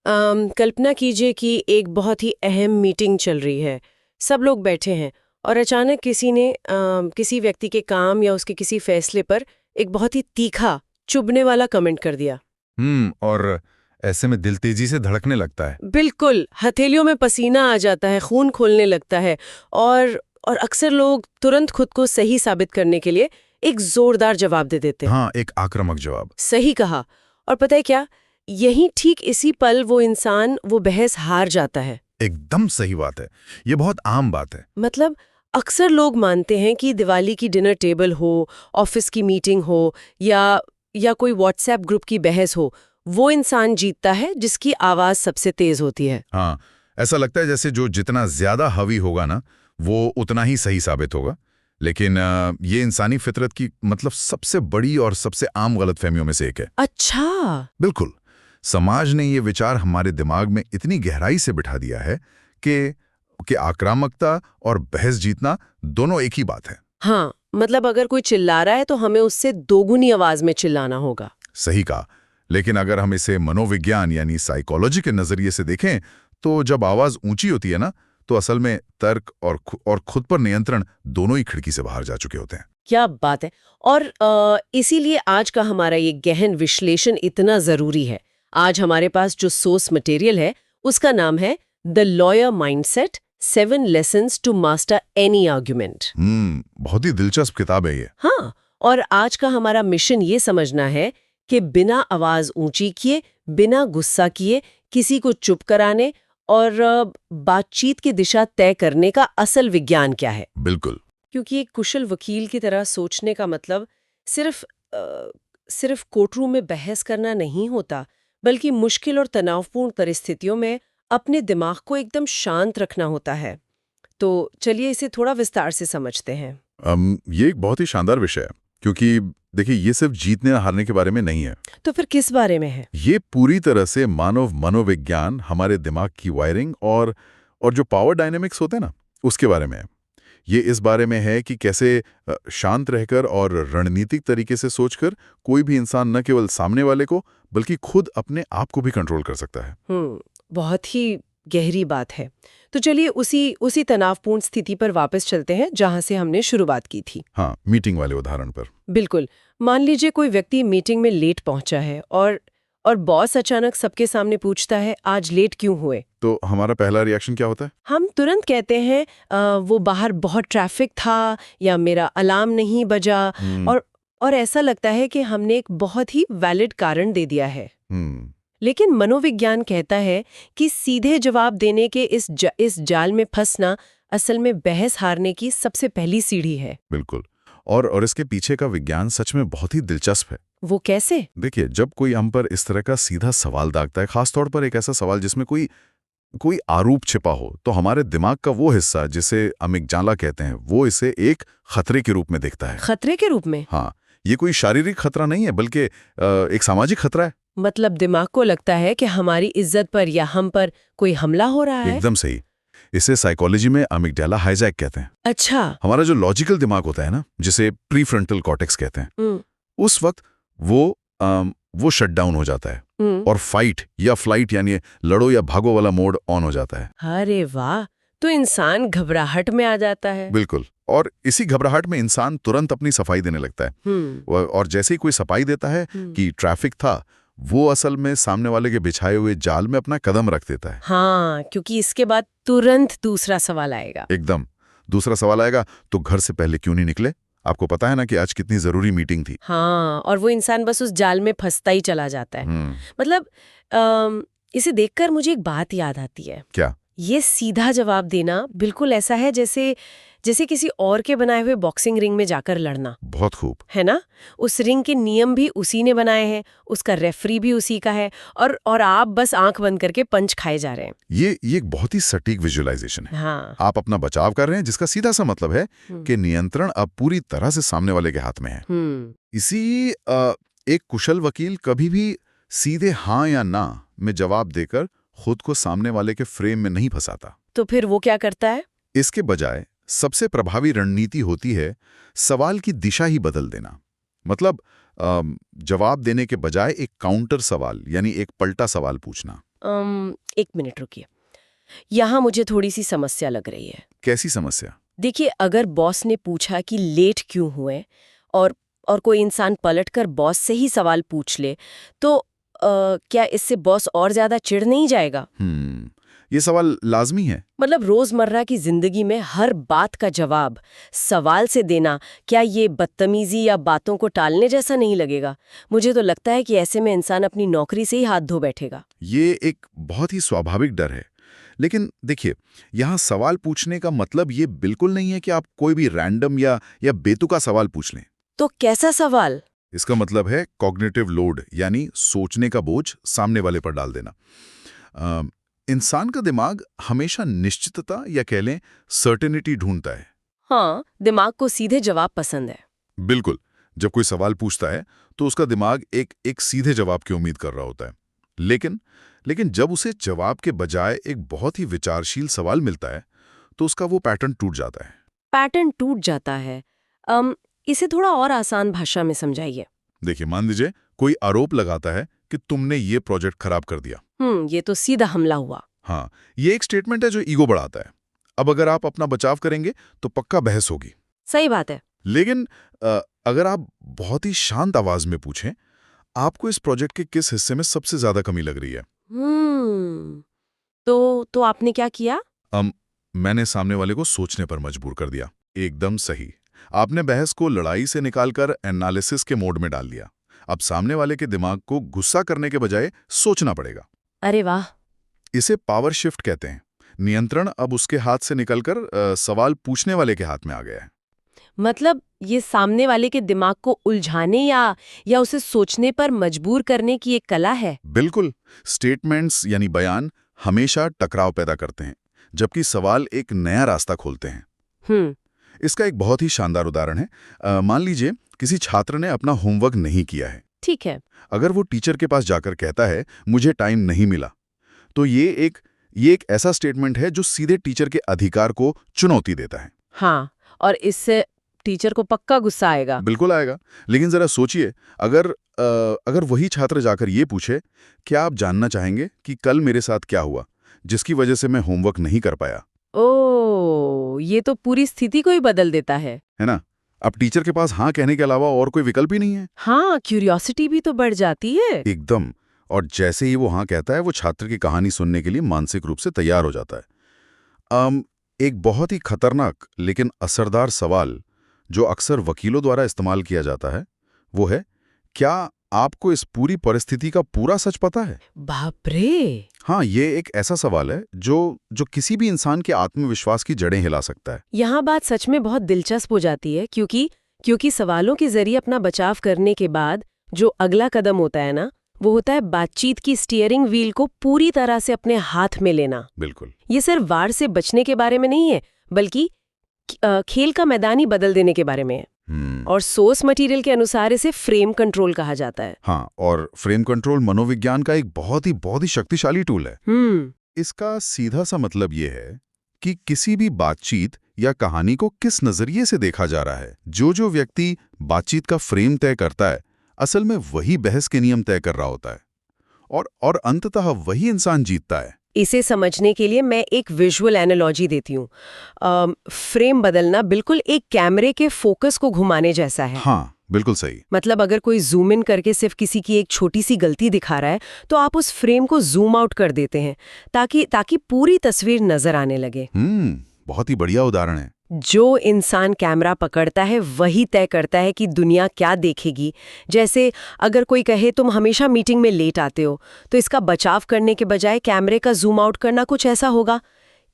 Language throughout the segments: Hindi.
कल्पना कीजिए कि एक बहुत ही अहम मीटिंग चल रही है। सब लोग बैठे हैं और अचानक किसी ने किसी व्यक्ति के काम या उसके किसी फैसले पर एक बहुत ही तीखा, चुभने वाला कमेंट कर दिया। और ऐसे में दिल तेजी से धड़कने लगता है। बिल्कुल, हथेलियों में पसीना आ जाता है, खून खोलने लगता है और अक्सर लोग तुरंत खुद को सही साबित करने के लिए एक जोरदार जवाब दे देते हैं। हाँ, एक आक्रामक जवाब। सही कहा। और पता है क्या, यही ठीक इसी पल वो इंसान वो बहस हार जाता है। एकदम सही बात है। ये बहुत आम बात है। मतलब अक्सर लोग मानते हैं कि दिवाली की डिनर टेबल हो, ऑफिस की मीटिंग हो या कोई व्हाट्सएप ग्रुप की बहस हो, वो इंसान जीतता है जिसकी आवाज सबसे तेज होती है। हाँ, ऐसा लगता है जैसे जो जितना ज्यादा हावी होगा ना, वो उतना ही सही साबित होगा। लेकिन ये इंसानी फितरत की मतलब सबसे बड़ी और सबसे आम गलतफहमियों में से एक है। अच्छा। बिल्कुल। समाज ने ये विचार हमारे दिमाग में इतनी गहराई से बिठा दिया है कि आक्रामकता और बहस जीतना दोनों एक ही बात है। हाँ, मतलब अगर कोई चिल्ला रहा है तो हमें उससे दोगुनी आवाज में चिल्लाना होगा। सही कहा। लेकिन अगर हम इसे मनोविज्ञान यानी साइकोलॉजी के नजरिए से देखें, तो जब आवाज ऊंची होती है ना, तो असल में तर्क और खुद पर नियंत्रण दोनों ही खिड़की से बाहर जा चुके होते हैं। क्या बात है। और इसीलिए आज का हमारा ये गहन विश्लेषण इतना जरूरी है। आज हमारे पास जो सोर्स मटेरियल है उसका नाम है the lawyer mindset 7 lessons to master any argument. बहुत ही दिलचस्प किताब है ये। हाँ, और आज का हमारा मिशन ये समझना है कि बिना आवाज ऊंची किए, बिना गुस्सा किए, किसी को चुप कराने और बातचीत की दिशा तय करने का असल विज्ञान क्या है। बिल्कुल। क्योंकि एक कुशल वकील की तरह सोचने का मतलब सिर्फ कोर्टरूम में बहस करना नहीं होता, बल्कि मुश्किल और तनावपूर्ण परिस्थितियों में अपने दिमाग को एकदम शांत रखना होता है। तो चलिए इसे थोड़ा विस्तार से समझते हैं। ये एक बहुत ही शानदार विषय है, क्योंकि देखिए ये सिर्फ जीतने हारने के बारे में नहीं है। तो फिर किस बारे में है? ये पूरी तरह से मानव मनोविज्ञान, हमारे दिमाग की वायरिंग और जो पावर डायनेमिक्स होते हैं ना, उसके बारे में है। ये इस बारे में है कि कैसे शांत रहकर और रणनीतिक तरीके से सोचकर कोई भी इंसान न केवल सामने वाले को बल्कि खुद अपने आप को भी कंट्रोल कर सकता है। बहुत ही गहरी बात है। तो चलिए उसी तनावपूर्ण स्थिति पर वापस चलते हैं जहां से हमने शुरुआत की थी। हाँ, मीटिंग वाले उदाहरण पर। बिल्कुल। मान लीजिए कोई व्यक्ति मीटिंग में लेट पहुंचा है और बॉस अचानक सबके सामने पूछता है, आज लेट क्यों हुए? तो हमारा पहला रिएक्शन क्या होता है? हम तुरंत कहते हैं वो बाहर बहुत ट्रैफिक था या मेरा अलार्म नहीं बजा। और ऐसा लगता है कि हमने एक बहुत ही वैलिड कारण दे दिया है। लेकिन मनोविज्ञान कहता है कि सीधे जवाब देने के इस जाल में फंसना असल में बहस हारने की सबसे पहली सीढ़ी है। बिल्कुल। और इसके पीछे का विज्ञान सच में बहुत ही दिलचस्प है। वो कैसे? देखिए, जब कोई हम पर इस तरह का सीधा सवाल दागता है, खासतौर पर एक ऐसा सवाल जिसमें कोई आरोप छिपा हो, तो हमारे दिमाग का वो हिस्सा जिसे अमिगडाला कहते हैं, वो इसे एक खतरे के रूप में देखता है। खतरे के रूप में? हाँ, ये कोई शारीरिक खतरा नहीं है, बल्कि एक सामाजिक खतरा है। मतलब दिमाग को लगता है कि हमारी इज्जत पर या हम पर कोई हमला हो रहा है। एकदम सही। इसे साइकोलॉजी में अमिगडाला हाईजैक कहते हैं। अच्छा। हमारा जो लॉजिकल दिमाग होता है ना, जिसे प्रीफ्रंटल कॉर्टेक्स कहते हैं, उस वक्त वो शट डाउन हो जाता है और फाइट या फ्लाइट यानी लड़ो या भागो वाला मोड ऑन हो जाता है। अरे वाह, तो इंसान घबराहट में आ जाता है। बिल्कुल। और इसी घबराहट में इंसान तुरंत अपनी सफाई देने लगता है। और जैसे ही कोई सफाई देता है कि ट्रैफिक था, वो असल में सामने वाले के बिछाए हुए जाल में अपना कदम रख देता है। हाँ, क्योंकि इसके बाद तुरंत दूसरा सवाल आएगा। एकदम। दूसरा सवाल आएगा, तो घर से पहले क्यों नहीं निकले? आपको पता है ना कि आज कितनी जरूरी मीटिंग थी। हाँ, और वो इंसान बस उस जाल में फंसता ही चला जाता है। मतलब इसे देखकर मुझे एक बात याद आती है। क्या? ये सीधा जवाब देना बिल्कुल ऐसा है जैसे किसी और के बनाए हुए बॉक्सिंग रिंग में जाकर लड़ना। बहुत खूब। है ना? उस रिंग के नियम भी उसी ने बनाए हैं, उसका रेफरी भी उसी का है, और आप बस आंख बंद करके पंच खाए जा रहे हैं। ये एक बहुत ही सटीक विजुअलाइजेशन है। हाँ। आप अपना बचाव कर रहे हैं, जिसका सीधा सा मतलब है कि नियंत्रण अब पूरी तरह से सामने वाले के हाथ में है। इसी एक कुशल वकील कभी भी सीधे हाँ या ना में जवाब देकर खुद को सामने वाले के फ्रेम में नहीं फंसाता। तो फिर वो क्या करता है? इसके बजाय सबसे प्रभावी रणनीति होती है सवाल की दिशा ही बदल देना। मतलब जवाब देने के बजाय एक काउंटर सवाल यानी एक पलटा सवाल पूछना। एक मिनट रुकिए, यहाँ मुझे थोड़ी सी समस्या लग रही है। कैसी समस्या? देखिए, अगर बॉस ने पूछा कि लेट क्यों हुए और कोई इंसान पलटकर बॉस से ही सवाल पूछ ले, तो क्या इससे बॉस और ज्यादा चिढ़ नहीं जाएगा? ये सवाल लाजमी है। मतलब रोजमर्रा की जिंदगी में हर बात का जवाब सवाल से देना, क्या ये बदतमीजी या बातों को टालने जैसा नहीं लगेगा? मुझे तो लगता है कि ऐसे में इंसान अपनी नौकरी से ही हाथ धो बैठेगा। ये एक बहुत ही स्वाभाविक डर है। लेकिन देखिए, यहाँ सवाल पूछने का मतलब ये बिल्कुल नहीं है कि आप कोई भी रैंडम या बेतुका सवाल पूछ लें। तो कैसा सवाल? इसका मतलब है कॉग्निटिव लोड, यानी सोचने का बोझ सामने वाले पर डाल देना। इंसान का दिमाग हमेशा निश्चितता या कह लें सर्टेनिटी ढूंढता है। हाँ, दिमाग को सीधे जवाब पसंद है। बिल्कुल। जब कोई सवाल पूछता है तो उसका दिमाग एक सीधे जवाब की उम्मीद कर रहा होता है। लेकिन जब उसे जवाब के बजाय एक बहुत ही विचारशील सवाल मिलता है तो उसका वो पैटर्न टूट जाता है। पैटर्न टूट जाता है। इसे थोड़ा और आसान भाषा में समझाइए। देखिए, मान लीजिए कोई आरोप लगाता है कि तुमने ये प्रोजेक्ट खराब कर दिया। ये तो सीधा हमला हुआ। हाँ, ये एक स्टेटमेंट है जो ईगो बढ़ाता है। अब अगर आप अपना बचाव करेंगे तो पक्का बहस होगी। सही बात है। लेकिन अगर आप बहुत ही शांत आवाज में पूछें, आपको इस प्रोजेक्ट के किस हिस्से में सबसे ज्यादा कमी लग रही है? तो आपने क्या किया? मैंने सामने वाले को सोचने पर मजबूर कर दिया। एकदम सही। आपने बहस को लड़ाई से निकालकर एनालिसिस के मोड में डाल दिया। अब सामने वाले के दिमाग को गुस्सा करने के बजाय सोचना पड़ेगा। अरे वाह! इसे पावर शिफ्ट कहते हैं। नियंत्रण अब उसके हाथ से निकलकर सवाल पूछने वाले के हाथ में आ गया है। मतलब ये सामने वाले के दिमाग को उलझाने या उसे सोचने पर मजबूर करने की एक कला है। बिल्कुल। स्टेटमेंट्स यानी बयान हमेशा टकराव पैदा करते हैं, जबकि सवाल एक नया रास्ता खोलते हैं। इसका एक बहुत ही शानदार उदाहरण है। मान लीजिए किसी छात्र ने अपना होमवर्क नहीं किया है। ठीक है। अगर वो टीचर के पास जाकर कहता है मुझे टाइम नहीं मिला, तो ये एक ऐसा स्टेटमेंट है जो सीधे टीचर के अधिकार को चुनौती देता है। हाँ, और इससे टीचर को पक्का गुस्सा आएगा। बिल्कुल आएगा। लेकिन जरा सोचिए, अगर वही छात्र जाकर ये पूछे, क्या आप जानना चाहेंगे कि कल मेरे साथ क्या हुआ जिसकी वजह से मैं होमवर्क नहीं कर पाया? ओह, ये तो पूरी स्थिति को ही बदल देता है ना? अब टीचर के पास हाँ कहने के अलावा और कोई विकल्प ही नहीं है। हाँ, क्यूरियोसिटी भी तो बढ़ जाती है। एकदम। और जैसे ही वो हाँ कहता है, वो छात्र की कहानी सुनने के लिए मानसिक रूप से तैयार हो जाता है। एक बहुत ही खतरनाक लेकिन असरदार सवाल जो अक्सर वकीलों द्वारा इस्तेमाल किया जाता है, वो है, क्या आपको इस पूरी परिस्थिति का पूरा सच पता है? बाप रे! हाँ, ये एक ऐसा सवाल है जो किसी भी इंसान के आत्मविश्वास की जड़ें हिला सकता है। यहाँ बात सच में बहुत दिलचस्प हो जाती है, क्योंकि सवालों के जरिए अपना बचाव करने के बाद जो अगला कदम होता है ना, वो होता है बातचीत की स्टीयरिंग व्हील को पूरी तरह से अपने हाथ में लेना। बिल्कुल। ये सिर्फ वार से बचने के बारे में नहीं है, बल्कि खेल का मैदान ही बदल देने के बारे में है। और सोर्स मटेरियल के अनुसार इसे फ्रेम कंट्रोल कहा जाता है। हाँ, और फ्रेम कंट्रोल मनोविज्ञान का एक बहुत ही शक्तिशाली टूल है। इसका सीधा सा मतलब ये है कि किसी भी बातचीत या कहानी को किस नजरिए से देखा जा रहा है। जो व्यक्ति बातचीत का फ्रेम तय करता है, असल में वही बहस के नियम तय कर रहा होता है, और अंततः वही इंसान जीतता है। इसे समझने के लिए मैं एक विजुअल एनालॉजी देती हूँ। फ्रेम बदलना बिल्कुल एक कैमरे के फोकस को घुमाने जैसा है। हाँ, बिल्कुल सही। मतलब अगर कोई जूम इन करके सिर्फ किसी की एक छोटी सी गलती दिखा रहा है, तो आप उस फ्रेम को जूम आउट कर देते हैं ताकि पूरी तस्वीर नजर आने लगे। बहुत ही बढ़िया उदाहरण है। जो इंसान कैमरा पकड़ता है वही तय करता है कि दुनिया क्या देखेगी। जैसे अगर कोई कहे तुम हमेशा मीटिंग में लेट आते हो, तो इसका बचाव करने के बजाय कैमरे का जूम आउट करना कुछ ऐसा होगा।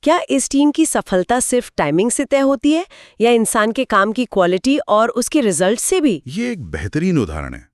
क्या इस टीम की सफलता सिर्फ टाइमिंग से तय होती है या इंसान के काम की क्वालिटी और उसके रिजल्ट से भी? ये एक बेहतरीन उदाहरण है।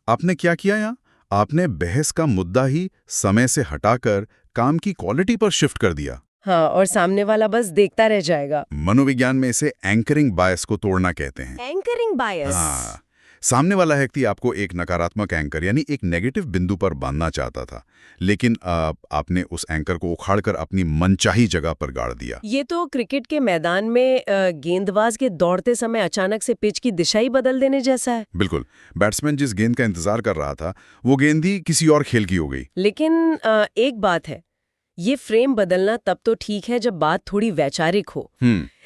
आपने क्या किया यहाँ? आपने बहस का मुद्दा ही समय से हटाकर काम की क्वालिटी पर शिफ्ट कर दिया। हाँ, और सामने वाला बस देखता रह जाएगा। मनोविज्ञान में इसे एंकरिंग बायस को तोड़ना कहते हैं। एंकरिंग बायस? हाँ, सामने वाला व्यक्ति आपको एक नकारात्मक एंकर यानी एक नेगेटिव बिंदु पर बांधना चाहता था, लेकिन आपने उस एंकर को उखाड़कर अपनी मनचाही जगह पर गाड़ दिया। ये तो क्रिकेट के मैदान में गेंदबाज के दौड़ते समय अचानक से पिच की दिशा ही बदल देने जैसा है। बिल्कुल, बैट्समैन जिस गेंद का इंतजार कर रहा था वो गेंद ही किसी और खेल की हो गई। लेकिन एक बात है, ये फ्रेम बदलना तब तो ठीक है जब बात थोड़ी वैचारिक हो।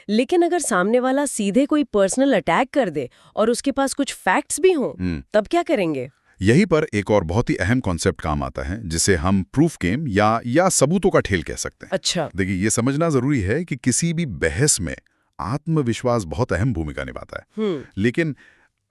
लेकिन अगर सामने वाला सीधे कोई पर्सनल अटैक कर दे और उसके पास कुछ फैक्ट्स भी हों, तब क्या करेंगे? यहीं पर एक और बहुत ही अहम कॉन्सेप्ट काम आता है, जिसे हम प्रूफ गेम या सबूतों का खेल कह सकते हैं। अच्छा, देखिए, ये समझना जरूरी है कि किसी भी बहस में आत्मविश्वास बहुत अहम भूमिका निभाता है। लेकिन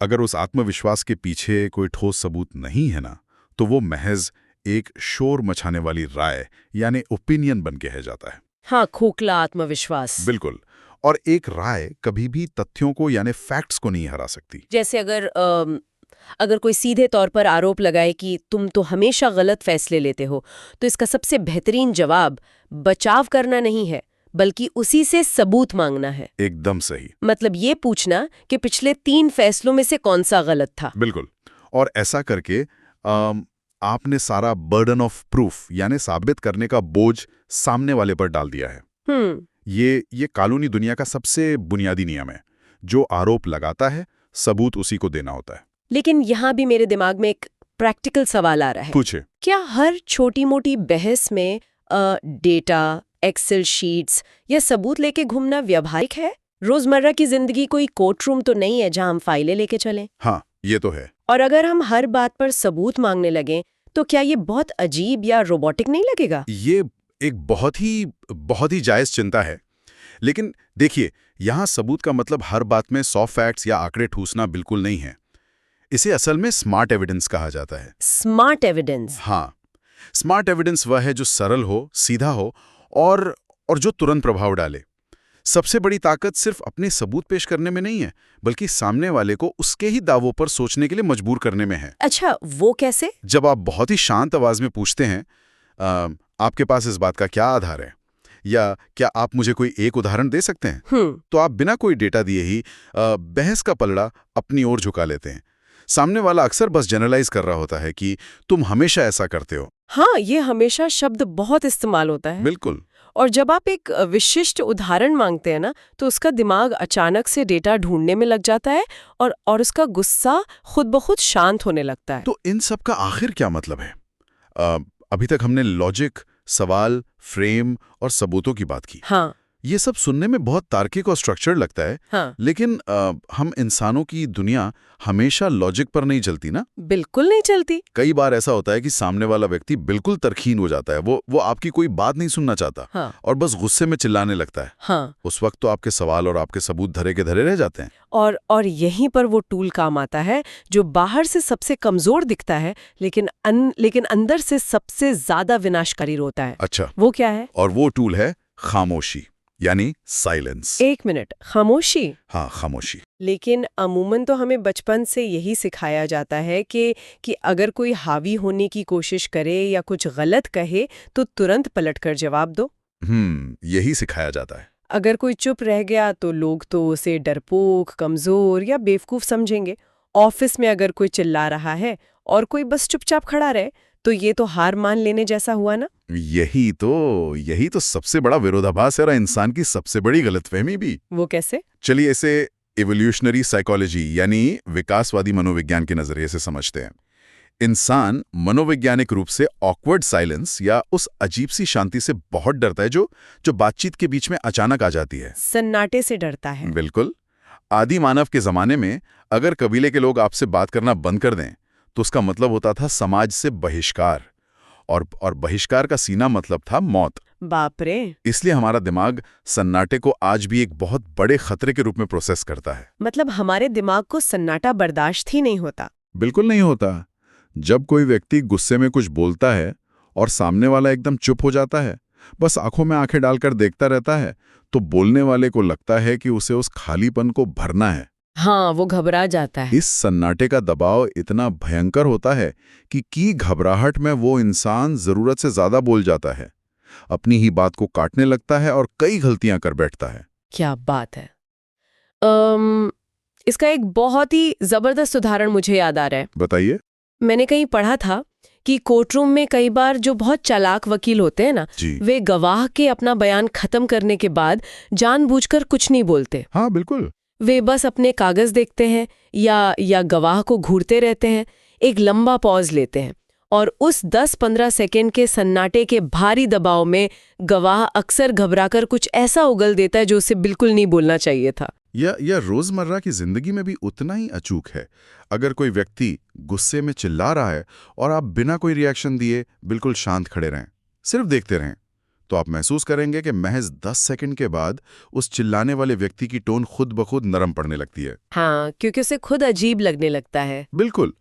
अगर उस आत्मविश्वास के पीछे कोई ठोस सबूत नहीं है ना, तो वो महज एक शोर मचाने वाली राय यानी ओपिनियन बन के रह जाता है। हाँ, खोखला आत्मविश्वास। बिल्कुल। और एक राय कभी भी तथ्यों को यानी फैक्ट्स को नहीं हरा सकती। जैसे अगर कोई सीधे तौर पर आरोप लगाए कि तुम तो हमेशा गलत फैसले लेते हो, तो इसका सबसे बेहतरीन जवाब बचाव करना नहीं है, बल्कि उसी से सबूत मांगना है। एकदम सही। मतलब ये पूछना कि पिछले 3 फैसलों में से कौन सा गलत था। बिल्कुल। और ऐसा करके आपने सारा बर्डन ऑफ प्रूफ यानी साबित करने का बोझ सामने वाले पर डाल दिया है। ये कानूनी दुनिया का सबसे बुनियादी नियम है। जो आरोप लगाता है, सबूत उसी को देना होता है। लेकिन यहाँ भी मेरे दिमाग में एक प्रैक्टिकल सवाल आ रहा है। पूछे। क्या हर छोटी-मोटी बहस में डेटा, एक्सेल शीट्स या सबूत लेके घूमना व्यावहारिक है? रोजमर्रा की जिंदगी कोई कोर्ट रूम तो नहीं है जहां हम फाइलें लेके चलें। हाँ, ये तो है। और अगर हम हर बात पर सबूत मांगने लगें, तो क्या ये बहुत अजीब या रोबोटिक नहीं लगेगा? ये एक बहुत ही जायज चिंता है। लेकिन देखिए, यहाँ सबूत का मतलब हर बात में 100 फैक्ट्स या आंकड़े ठूसना बिल्कुल नहीं है। इसे असल में स्मार्ट एविडेंस कहा जाता है। Smart evidence? हाँ, स्मार्ट एविडेंस वह है जो सरल हो, सीधा हो और जो तुरंत प्रभाव डाले। सबसे बड़ी ताकत सिर्फ अपने सबूत पेश करने में नहीं है, बल्कि सामने वाले को उसके ही दावों पर सोचने के लिए मजबूर करने में है। अच्छा, वो कैसे? जब आप बहुत ही शांत आवाज में पूछते हैं, आपके पास इस बात का क्या आधार है, या क्या आप मुझे कोई एक उदाहरण दे सकते हैं, तो आप बिना कोई डेटा दिए ही बहस का पलड़ा अपनी ओर झुका लेते हैं। सामने वाला अक्सर बस जनरलाइज कर रहा होता है कि तुम हमेशा ऐसा करते हो। हाँ, ये हमेशा शब्द बहुत इस्तेमाल होता है। बिल्कुल। और जब आप एक विशिष्ट उदाहरण मांगते हैं ना, तो उसका दिमाग अचानक से डेटा ढूंढने में लग जाता है और उसका गुस्सा खुद ब खुद शांत होने लगता है। तो इन सब का आखिर क्या मतलब है? अभी तक हमने लॉजिक, सवाल, फ्रेम और सबूतों की बात की। हाँ। ये सब सुनने में बहुत तार्किक और स्ट्रक्चर्ड लगता है। हाँ। लेकिन हम इंसानों की दुनिया हमेशा लॉजिक पर नहीं चलती ना। बिल्कुल नहीं चलती। कई बार ऐसा होता है कि सामने वाला व्यक्ति बिल्कुल तरकीन हो जाता है। वो आपकी कोई बात नहीं सुनना चाहता। हाँ। और बस गुस्से में चिल्लाने लगता है। हाँ। उस वक्त तो आपके सवाल और आपके सबूत धरे के धरे रह जाते हैं। और यहीं पर वो टूल काम आता है जो बाहर से सबसे कमजोर दिखता है, लेकिन अंदर से सबसे ज्यादा विनाशकारी होता है। अच्छा, वो क्या है? और वो टूल है खामोशी, यानी साइलेंस। 1 मिनट, खामोशी? हाँ, खामोशी। लेकिन अमूमन तो हमें बचपन से यही सिखाया जाता है कि अगर कोई हावी होने की कोशिश करे या कुछ गलत कहे तो तुरंत पलटकर जवाब दो। यही सिखाया जाता है। अगर कोई चुप रह गया तो लोग तो उसे डरपोक, कमजोर या बेवकूफ समझेंगे। ऑफिस में अगर कोई चिल्ला रहा है और कोई बस चुपचाप खड़ा रहे, तो ये तो हार मान लेने जैसा हुआ ना। यही तो सबसे बड़ा विरोधाभास है और इंसान की सबसे बड़ी गलतफहमी भी। वो कैसे? चलिए इसे इवोल्यूशनरी साइकोलॉजी यानी विकासवादी मनोविज्ञान के नजरिए से समझते हैं। इंसान मनोवैज्ञानिक रूप से ऑकवर्ड साइलेंस या उस अजीब सी शांति से बहुत डरता है जो बातचीत के बीच में अचानक आ जाती है। सन्नाटे से डरता है। बिल्कुल। आदि मानव के जमाने में अगर कबीले के लोग आपसे बात करना बंद कर दें तो उसका मतलब होता था समाज से बहिष्कार, और बहिष्कार का सीना मतलब था मौत। बाप रे। इसलिए हमारा दिमाग सन्नाटे को आज भी एक बहुत बड़े खतरे के रूप में प्रोसेस करता है। मतलब हमारे दिमाग को सन्नाटा बर्दाश्त ही नहीं होता। बिल्कुल नहीं होता। जब कोई व्यक्ति गुस्से में कुछ बोलता है और सामने वाला एकदम चुप हो जाता है, बस आंखों में आंखें डालकर देखता रहता है, तो बोलने वाले को लगता है कि उसे उस खालीपन को भरना है। हाँ, वो घबरा जाता है। इस सन्नाटे का दबाव इतना भयंकर होता है कि घबराहट में वो इंसान जरूरत से ज्यादा बोल जाता है, अपनी ही बात को काटने लगता है और कई गलतियां कर बैठता है। क्या बात है। इसका एक बहुत ही जबरदस्त उदाहरण मुझे याद आ रहा है। बताइए। मैंने कहीं पढ़ा था कि कोर्टरूम में कई बार जो बहुत चालाक वकील होते हैं ना, वे गवाह के अपना बयान खत्म करने के बाद जानबूझकर कुछ नहीं बोलते। हाँ बिल्कुल। वे बस अपने कागज देखते हैं या गवाह को घूरते रहते हैं, एक लंबा पॉज लेते हैं, और उस 10-15 सेकेंड के सन्नाटे के भारी दबाव में गवाह अक्सर घबराकर कुछ ऐसा उगल देता है जो उसे बिल्कुल नहीं बोलना चाहिए था। या रोजमर्रा की जिंदगी में भी उतना ही अचूक है। अगर कोई व्यक्ति गुस्से में चिल्ला रहा है और आप बिना कोई रिएक्शन दिए बिल्कुल शांत खड़े रहें, सिर्फ देखते रहें, तो आप महसूस करेंगे कि महज 10 सेकंड के बाद उस चिल्लाने वाले व्यक्ति की टोन खुद ब खुद नरम पड़ने लगती है। हाँ, क्योंकि उसे खुद अजीब लगने लगता है। बिल्कुल,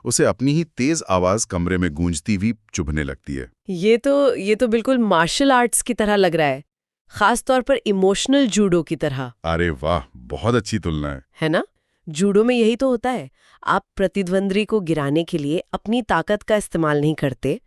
उसे अपनी ही तेज आवाज कमरे में गूंजती हुई चुभने लगती है। ये तो बिल्कुल मार्शल आर्ट्स की तरह लग रहा है, खास तौर पर इमोशनल जूडो की तरह। अरे वाह, बहुत अच्छी तुलना है ना? जूडो में यही तो होता है। आप प्रतिद्वंद्वी को गिराने के लिए अपनी ताकत का इस्तेमाल नहीं करते,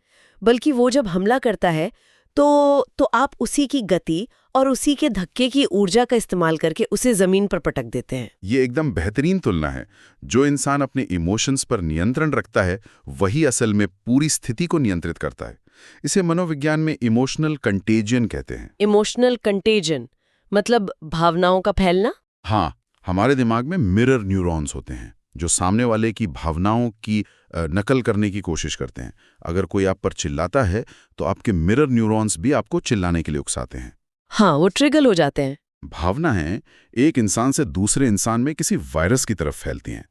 बल्कि वो जब हमला करता है तो आप उसी की गति और उसी के धक्के की ऊर्जा का इस्तेमाल करके उसे जमीन पर पटक देते हैं। ये एकदम बेहतरीन तुलना है। जो इंसान अपने इमोशंस पर नियंत्रण रखता है, वही असल में पूरी स्थिति को नियंत्रित करता है। इसे मनोविज्ञान में इमोशनल कंटेजियन कहते हैं। इमोशनल कंटेजियन मतलब भावनाओं का फैलना? हाँ, हमारे दिमाग में मिरर न्यूरॉन्स होते हैं जो सामने वाले की भावनाओं की नकल करने की कोशिश करते हैं। अगर कोई आप पर चिल्लाता है तो आपके मिरर न्यूरॉन्स भी आपको चिल्लाने के लिए उकसाते हैं। हाँ, वो ट्रिगर हो जाते हैं। भावनाएं एक इंसान से दूसरे इंसान में किसी वायरस की तरफ फैलती हैं।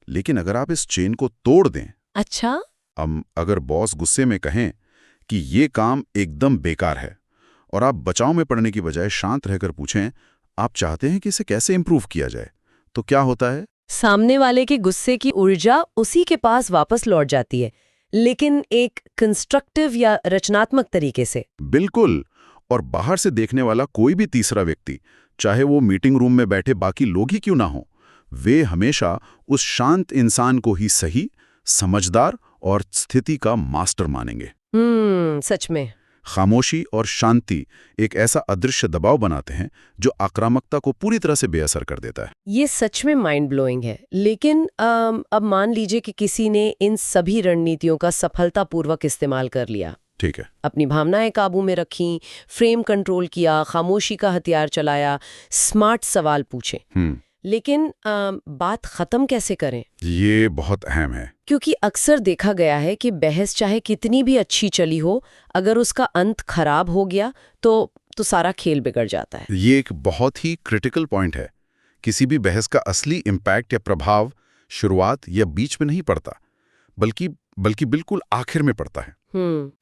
लेकिन अगर आप इस चेन को तोड़ दें। अच्छा? अगर बॉस गुस्से में कहें कि ये काम एकदम बेकार है और आप बचाव में पड़ने की बजाय शांत रहकर पूछें, आप चाहते हैं कि इसे कैसे इंप्रूव किया जाए, तो क्या होता है? सामने वाले के गुस्से की ऊर्जा उसी के पास वापस लौट जाती है, लेकिन एक कंस्ट्रक्टिव या रचनात्मक तरीके से। बिल्कुल। और बाहर से देखने वाला कोई भी तीसरा व्यक्ति, चाहे वो मीटिंग रूम में बैठे बाकी लोग ही क्यों ना हो, वे हमेशा उस शांत इंसान को ही सही, समझदार और स्थिति का मास्टर मानेंगे। सच में। खामोशी और शांति एक ऐसा अदृश्य दबाव बनाते हैं जो आक्रामकता को पूरी तरह से बेअसर कर देता है। ये सच में माइंड ब्लोइंग है। लेकिन अब मान लीजिए कि किसी ने इन सभी रणनीतियों का सफलतापूर्वक इस्तेमाल कर लिया। ठीक है। अपनी भावनाएं काबू में रखी, फ्रेम कंट्रोल किया, खामोशी का हथियार चलाया, स्मार्ट सवाल पूछे। लेकिन बात खत्म कैसे करें? ये बहुत अहम है, क्योंकि अक्सर देखा गया है कि बहस चाहे कितनी भी अच्छी चली हो, अगर उसका अंत खराब हो गया तो सारा खेल बिगड़ जाता है। ये एक बहुत ही क्रिटिकल पॉइंट है। किसी भी बहस का असली इम्पैक्ट या प्रभाव शुरुआत या बीच में नहीं पड़ता, बल्कि बिल्कुल आखिर में पड़ता है।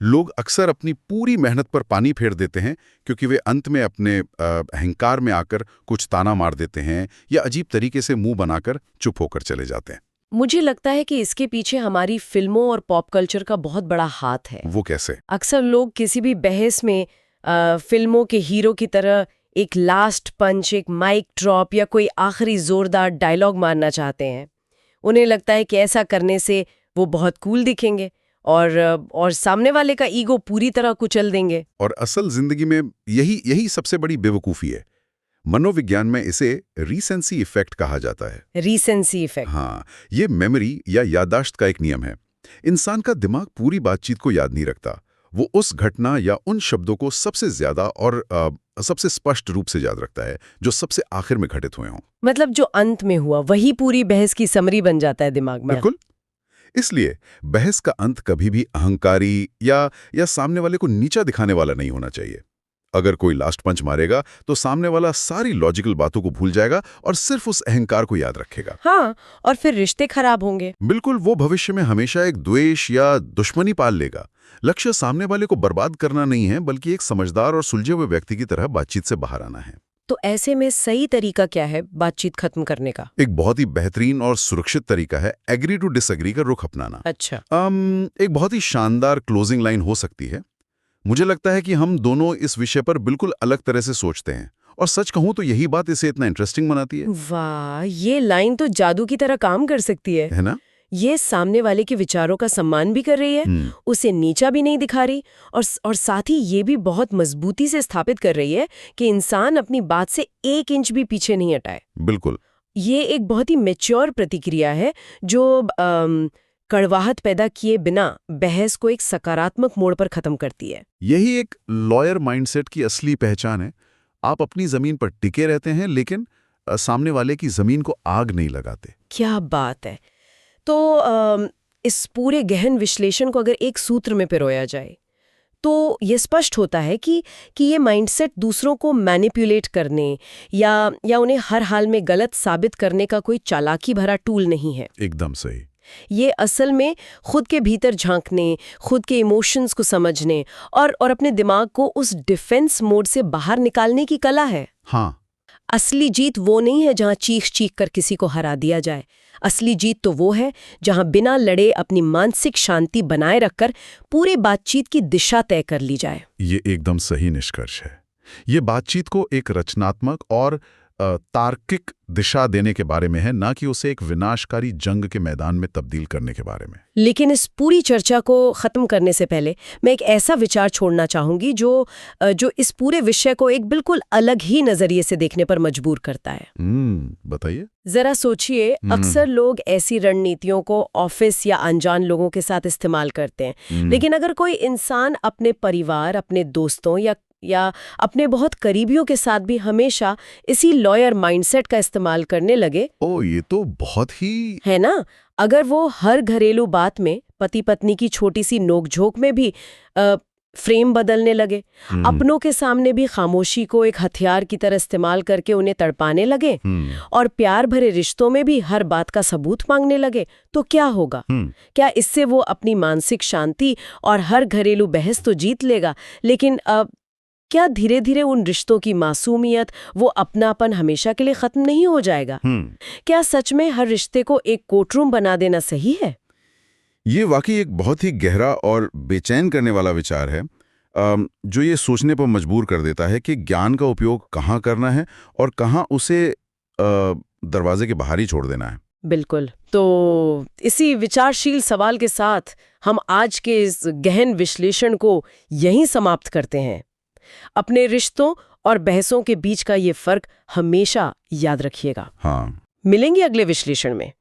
लोग अक्सर अपनी पूरी मेहनत पर पानी फेर देते हैं क्योंकि वे अंत में अपने अहंकार में आकर कुछ ताना मार देते हैं या अजीब तरीके से मुंह बनाकर चुप होकर चले जाते हैं। मुझे लगता है कि इसके पीछे हमारी फिल्मों और पॉप कल्चर का बहुत बड़ा हाथ है। वो कैसे? अक्सर लोग किसी भी बहस में फिल्मों के हीरो की तरह एक लास्ट पंच, एक माइक ड्रॉप या कोई आखिरी जोरदार डायलॉग मारना चाहते हैं। उन्हें लगता है कि ऐसा करने से वो बहुत कूल दिखेंगे और सामने वाले का ईगो पूरी तरह कुचल देंगे। और असल जिंदगी में यही सबसे बड़ी बेवकूफ़ी है। मनोविज्ञान में इसे रीसेंसी इफेक्ट कहा जाता है। रीसेंसी इफेक्ट? हाँ, ये मेमोरी या याददाश्त का एक नियम है। इंसान का दिमाग पूरी बातचीत को याद नहीं रखता। वो उस घटना या उन शब्दों को सबसे ज्यादा और सबसे स्पष्ट रूप से याद रखता है जो सबसे आखिर में घटित हुए हों। मतलब जो अंत में हुआ वही पूरी बहस की समरी बन जाता है दिमाग में। बिल्कुल। इसलिए बहस का अंत कभी भी अहंकारी या सामने वाले को नीचा दिखाने वाला नहीं होना चाहिए। अगर कोई लास्ट पंच मारेगा तो सामने वाला सारी लॉजिकल बातों को भूल जाएगा और सिर्फ उस अहंकार को याद रखेगा। हाँ, और फिर रिश्ते खराब होंगे। बिल्कुल, वो भविष्य में हमेशा एक द्वेष या दुश्मनी पाल लेगा। लक्ष्य सामने वाले को बर्बाद करना नहीं है, बल्कि एक समझदार और सुलझे हुए व्यक्ति की तरह बातचीत से बाहर आना है। तो ऐसे में सही तरीका क्या है बातचीत खत्म करने का? एक बहुत ही बेहतरीन और सुरक्षित तरीका है एग्री टू डिसएग्री का रुख अपनाना। अच्छा। एक बहुत ही शानदार क्लोजिंग लाइन हो सकती है, मुझे लगता है कि हम दोनों इस विषय पर बिल्कुल अलग तरह से सोचते हैं, और सच कहूं तो यही बात इसे इतना इंटरेस्टिंग बनाती है। वाह, ये लाइन तो जादू की तरह काम कर सकती है ना? ये सामने वाले के विचारों का सम्मान भी कर रही है, उसे नीचा भी नहीं दिखा रही, और साथ ही ये भी बहुत मजबूती से स्थापित कर रही है कि इंसान अपनी बात से 1 इंच भी पीछे नहीं हटाए। बिल्कुल। ये एक बहुत ही मैच्योर प्रतिक्रिया है जो कड़वाहट पैदा किए बिना बहस को एक सकारात्मक मोड़ पर खत्म करती है। यही एक लॉयर माइंडसेट की असली पहचान है। आप अपनी जमीन पर टिके रहते हैं लेकिन सामने वाले की जमीन को आग नहीं लगाते। क्या बात है। तो इस पूरे गहन विश्लेषण को अगर एक सूत्र में पिरोया जाए तो ये स्पष्ट होता है कि ये माइंडसेट दूसरों को मैनिपुलेट करने या उन्हें हर हाल में गलत साबित करने का कोई चालाकी भरा टूल नहीं है। एकदम सही। ये असल में खुद के भीतर झांकने, खुद के इमोशंस को समझने और अपने दिमाग को उस डिफेंस मोड से बाहर निकालने की कला है। हाँ। असली जीत वो नहीं है जहां चीख चीख कर किसी को हरा दिया जाए। असली जीत तो वो है जहां बिना लड़े अपनी मानसिक शांति बनाए रखकर पूरे बातचीत की दिशा तय कर ली जाए। ये एकदम सही निष्कर्ष है। ये बातचीत को एक रचनात्मक और तार्किक दिशा देने के बारे में है, ना कि उसे एक विनाशकारी जंग के मैदान में तब्दील करने के बारे में। लेकिन इस पूरी चर्चा को खत्म करने से पहले मैं एक ऐसा विचार छोड़ना चाहूंगी जो इस पूरे विषय को एक बिल्कुल अलग ही नजरिए से देखने पर मजबूर करता है। बताइए। जरा सोचिए, अक्सर लोग ऐसी रणनीतियों को ऑफिस या अनजान लोगों के साथ इस्तेमाल करते हैं, लेकिन अगर कोई इंसान अपने परिवार, अपने दोस्तों या अपने बहुत करीबियों के साथ भी हमेशा इसी लॉयर माइंडसेट का इस्तेमाल करने लगे, ये तो बहुत ही है ना। अगर वो हर घरेलू बात में, पति पत्नी की छोटी सी नोकझोंक में भी फ्रेम बदलने लगे, अपनों के सामने भी खामोशी को एक हथियार की तरह इस्तेमाल करके उन्हें तड़पाने लगे और प्यार भरे रिश्तों में भी हर बात का सबूत मांगने लगे, तो क्या होगा? क्या इससे वो अपनी मानसिक शांति और हर घरेलू बहस तो जीत लेगा, लेकिन क्या धीरे धीरे उन रिश्तों की मासूमियत, वो अपनापन हमेशा के लिए खत्म नहीं हो जाएगा? क्या सच में हर रिश्ते को एक कोर्टरूम बना देना सही है? ये वाकई एक बहुत ही गहरा और बेचैन करने वाला विचार है, जो ये सोचने पर मजबूर कर देता है कि ज्ञान का उपयोग कहाँ करना है और कहाँ उसे दरवाजे के बाहर ही छोड़ देना है। बिल्कुल। तो इसी विचारशील सवाल के साथ हम आज के इस गहन विश्लेषण को यहीं समाप्त करते हैं। अपने रिश्तों और बहसों के बीच का ये फर्क हमेशा याद रखिएगा। हाँ। मिलेंगे अगले विश्लेषण में।